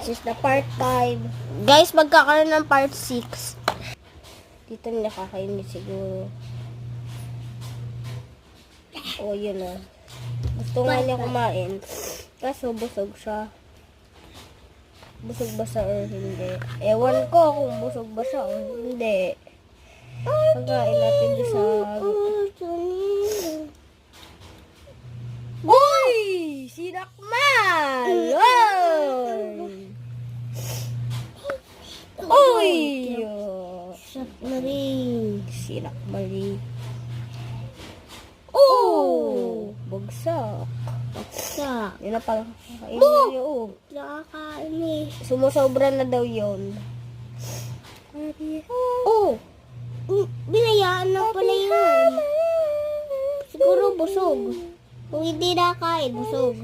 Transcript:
This is the part 5. Guys, magkakaroon ng part 6. Dito na nakakainis siguro. Oh, yun na. Gusto nga niya kumain. Kaso busog siya. Busog ba siya or hindi? Ewan ko kung busog ba siya or hindi. Pagkain natin sa... Uy! Sinakman! Uy! Sinakmali. Oh! Bagsak. Yun na pala kakainin niya. Nakakain eh. Sumusobra na daw yun. Oh! Binayaan na pala yun. Siguro busog. Kung hindi nakain, busog.